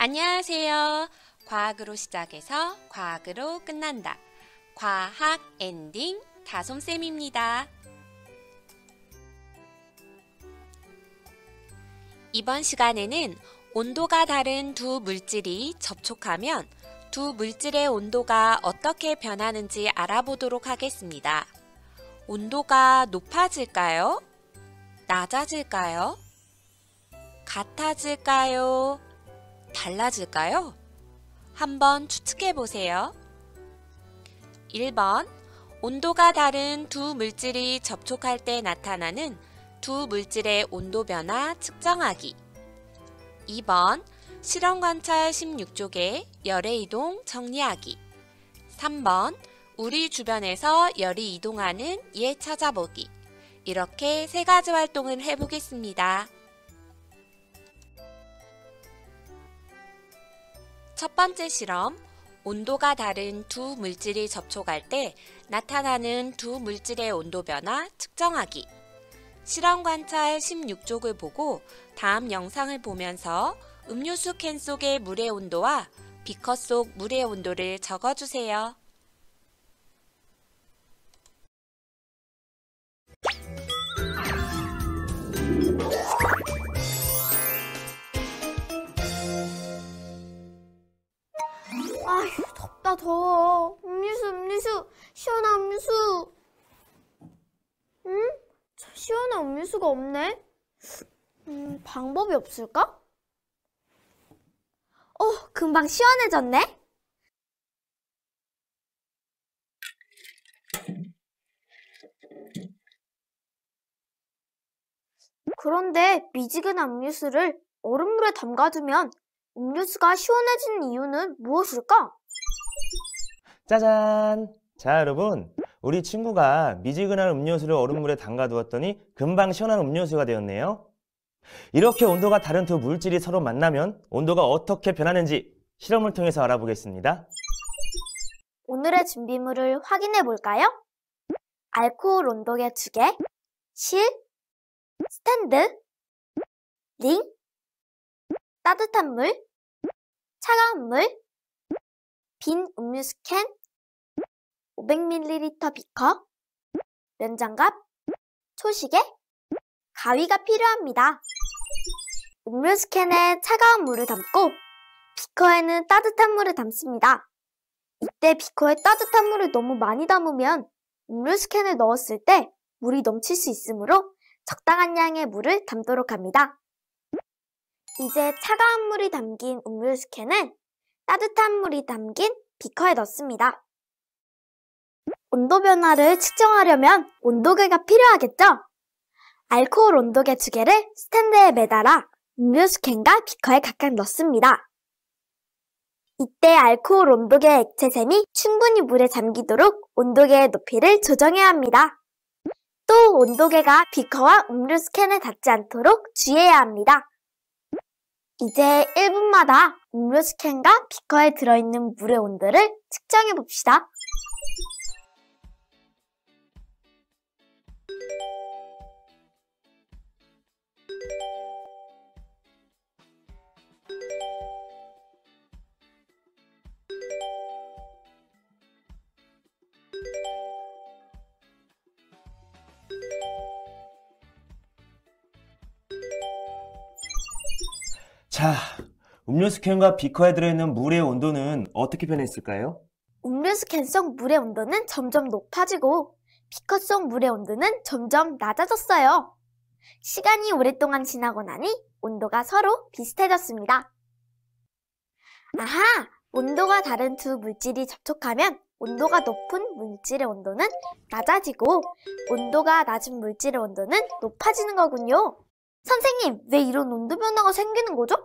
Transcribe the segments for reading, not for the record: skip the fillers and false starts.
안녕하세요. 과학으로 시작해서 과학으로 끝난다. 과학 엔딩 다솜쌤입니다. 이번 시간에는 온도가 다른 두 물질이 접촉하면 두 물질의 온도가 어떻게 변하는지 알아보도록 하겠습니다. 온도가 높아질까요? 낮아질까요? 같아질까요? 달라질까요? 한번 추측해 보세요. 1번, 온도가 다른 두 물질이 접촉할 때 나타나는 두 물질의 온도 변화 측정하기. 2번, 실험 관찰 16쪽의 열의 이동 정리하기. 3번, 우리 주변에서 열이 이동하는 예 찾아보기. 이렇게 세 가지 활동을 해보겠습니다. 첫 번째 실험, 온도가 다른 두 물질이 접촉할 때 나타나는 두 물질의 온도 변화 측정하기. 실험 관찰 16쪽을 보고 다음 영상을 보면서 음료수 캔 속의 물의 온도와 비커 속 물의 온도를 적어주세요. 아휴, 덥다 더워. 음료수, 시원한 음료수. 응? 시원한 음료수가 없네? 방법이 없을까? 금방 시원해졌네? 그런데 미지근한 음료수를 얼음물에 담가두면 음료수가 시원해지는 이유는 무엇일까? 짜잔! 자, 여러분, 우리 친구가 미지근한 음료수를 얼음물에 담가두었더니 금방 시원한 음료수가 되었네요. 이렇게 온도가 다른 두 물질이 서로 만나면 온도가 어떻게 변하는지 실험을 통해서 알아보겠습니다. 오늘의 준비물을 확인해 볼까요? 알코올 온도계 2개, 실, 스탠드, 링, 따뜻한 물, 차가운 물, 빈 음료수 캔, 500ml 비커, 면장갑, 초시계, 가위가 필요합니다. 음료수 캔에 차가운 물을 담고 비커에는 따뜻한 물을 담습니다. 이때 비커에 따뜻한 물을 너무 많이 담으면 음료수 캔을 넣었을 때 물이 넘칠 수 있으므로 적당한 양의 물을 담도록 합니다. 이제 차가운 물이 담긴 음료수 캔을 따뜻한 물이 담긴 비커에 넣습니다. 온도 변화를 측정하려면 온도계가 필요하겠죠? 알코올 온도계 2개를 스탠드에 매달아 음료수 캔과 비커에 각각 넣습니다. 이때 알코올 온도계 액체샘이 충분히 물에 잠기도록 온도계의 높이를 조정해야 합니다. 또 온도계가 비커와 음료수 캔에 닿지 않도록 주의해야 합니다. 이제 1분마다 음료수 캔과 비커에 들어있는 물의 온도를 측정해 봅시다. 자, 음료수 캔과 비커에 들어있는 물의 온도는 어떻게 변했을까요? 음료수 캔 속 물의 온도는 점점 높아지고 비커 속 물의 온도는 점점 낮아졌어요. 시간이 오랫동안 지나고 나니 온도가 서로 비슷해졌습니다. 아하! 온도가 다른 두 물질이 접촉하면 온도가 높은 물질의 온도는 낮아지고 온도가 낮은 물질의 온도는 높아지는 거군요. 선생님, 왜 이런 온도 변화가 생기는 거죠?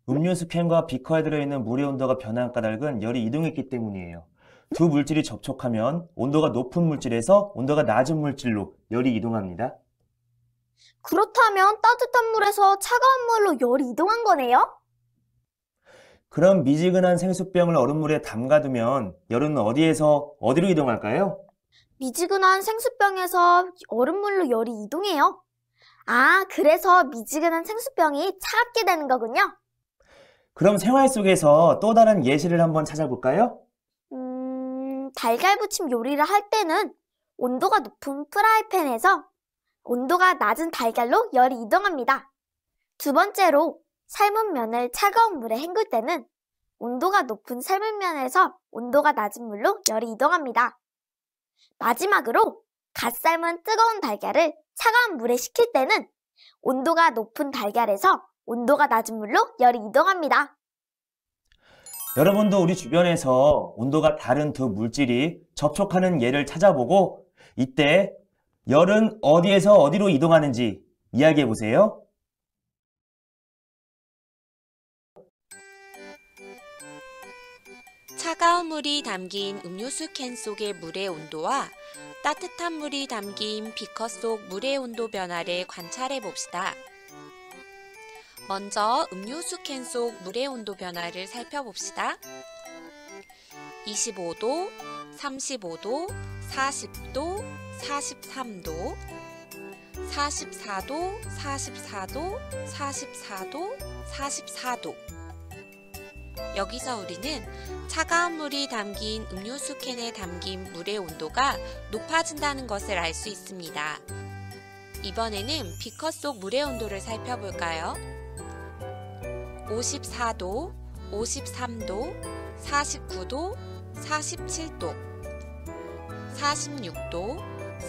음료수 캔과 비커에 들어있는 물의 온도가 변한 까닭은 열이 이동했기 때문이에요. 두 물질이 접촉하면 온도가 높은 물질에서 온도가 낮은 물질로 열이 이동합니다. 그렇다면 따뜻한 물에서 차가운 물로 열이 이동한 거네요? 그럼 미지근한 생수병을 얼음물에 담가두면 열은 어디에서 어디로 이동할까요? 미지근한 생수병에서 얼음물로 열이 이동해요. 아, 그래서 미지근한 생수병이 차갑게 되는 거군요. 그럼 생활 속에서 또 다른 예시를 한번 찾아볼까요? 달걀 부침 요리를 할 때는 온도가 높은 프라이팬에서 온도가 낮은 달걀로 열이 이동합니다. 두 번째로 삶은 면을 차가운 물에 헹굴 때는 온도가 높은 삶은 면에서 온도가 낮은 물로 열이 이동합니다. 마지막으로 갓 삶은 뜨거운 달걀을 차가운 물에 식힐 때는 온도가 높은 달걀에서 온도가 낮은 물로 열이 이동합니다. 여러분도 우리 주변에서 온도가 다른 두 물질이 접촉하는 예를 찾아보고 이때 열은 어디에서 어디로 이동하는지 이야기해 보세요. 차가운 물이 담긴 음료수 캔 속의 물의 온도와 따뜻한 물이 담긴 비커 속 물의 온도 변화를 관찰해 봅시다. 먼저 음료수 캔 속 물의 온도 변화를 살펴봅시다. 25도, 35도, 40도, 43도, 44도, 44도, 44도, 44도. 여기서 우리는 차가운 물이 담긴 음료수 캔에 담긴 물의 온도가 높아진다는 것을 알 수 있습니다. 이번에는 비커 속 물의 온도를 살펴볼까요? 54도, 53도, 49도, 47도, 46도,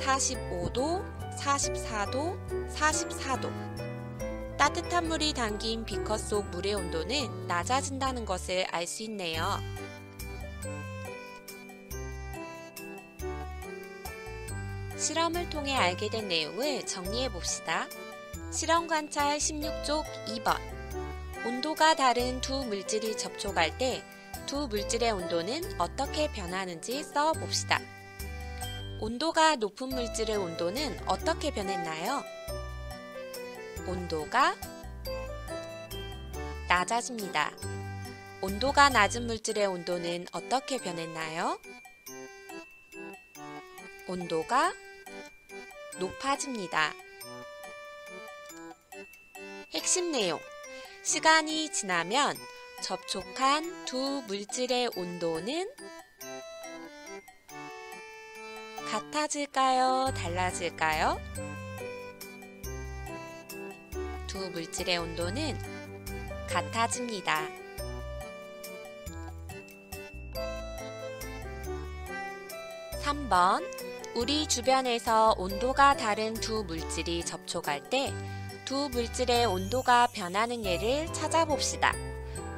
45도, 44도, 44도. 따뜻한 물이 담긴 비커 속 물의 온도는 낮아진다는 것을 알 수 있네요. 실험을 통해 알게 된 내용을 정리해 봅시다. 실험 관찰 16쪽 2번. 온도가 다른 두 물질이 접촉할 때 두 물질의 온도는 어떻게 변하는지 써 봅시다. 온도가 높은 물질의 온도는 어떻게 변했나요? 온도가 낮아집니다. 온도가 낮은 물질의 온도는 어떻게 변했나요? 온도가 높아집니다. 핵심 내용. 시간이 지나면 접촉한 두 물질의 온도는 같아질까요? 달라질까요? 두 물질의 온도는 같아집니다. (3번) 우리 주변에서 온도가 다른 두 물질이 접촉할 때 두 물질의 온도가 변하는 예를 찾아봅시다.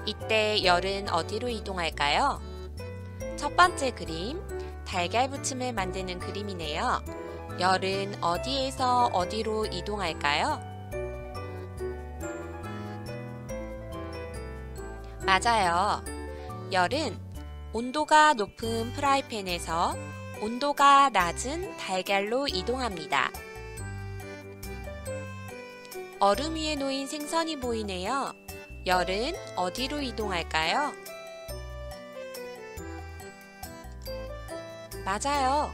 이때 열은 어디로 이동할까요? 첫 번째 그림, 달걀 부침을 만드는 그림이네요. 열은 어디에서 어디로 이동할까요? 맞아요. 열은 온도가 높은 프라이팬에서 온도가 낮은 달걀로 이동합니다. 얼음 위에 놓인 생선이 보이네요. 열은 어디로 이동할까요? 맞아요.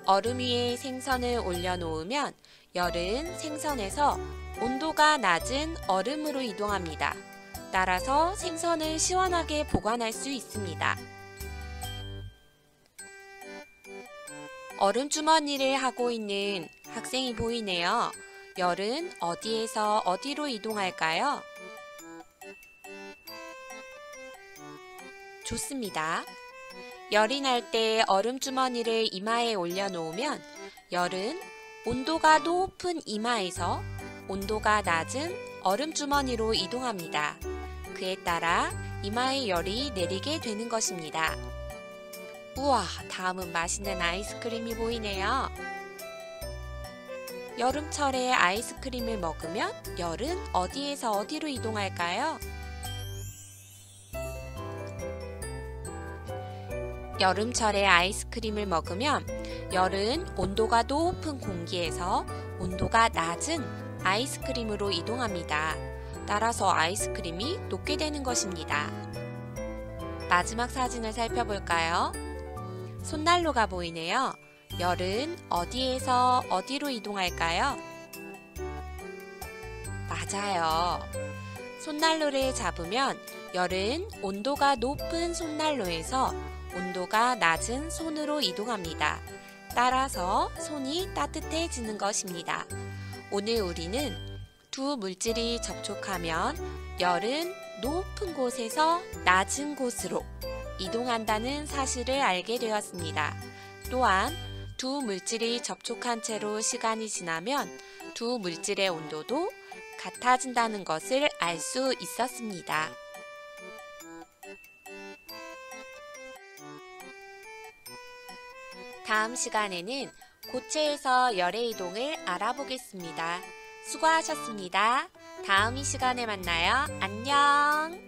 얼음 위에 생선을 올려놓으면 열은 생선에서 온도가 낮은 얼음으로 이동합니다. 따라서 생선을 시원하게 보관할 수 있습니다. 얼음 주머니를 하고 있는 학생이 보이네요. 열은 어디에서 어디로 이동할까요? 좋습니다. 열이 날 때 얼음 주머니를 이마에 올려놓으면 열은 온도가 높은 이마에서 온도가 낮은 얼음 주머니로 이동합니다. 그에 따라 이마에 열이 내리게 되는 것입니다. 우와, 다음은 맛있는 아이스크림이 보이네요. 여름철에 아이스크림을 먹으면 열은 어디에서 어디로 이동할까요? 여름철에 아이스크림을 먹으면 열은 온도가 높은 공기에서 온도가 낮은 아이스크림으로 이동합니다. 따라서 아이스크림이 녹게 되는 것입니다. 마지막 사진을 살펴볼까요? 손난로가 보이네요. 열은 어디에서 어디로 이동할까요? 맞아요. 손난로를 잡으면 열은 온도가 높은 손난로에서 온도가 낮은 손으로 이동합니다. 따라서 손이 따뜻해지는 것입니다. 오늘 우리는 두 물질이 접촉하면 열은 높은 곳에서 낮은 곳으로 이동한다는 사실을 알게 되었습니다. 또한 두 물질이 접촉한 채로 시간이 지나면 두 물질의 온도도 같아진다는 것을 알 수 있었습니다. 다음 시간에는 고체에서 열의 이동을 알아보겠습니다. 수고하셨습니다. 다음 이 시간에 만나요. 안녕!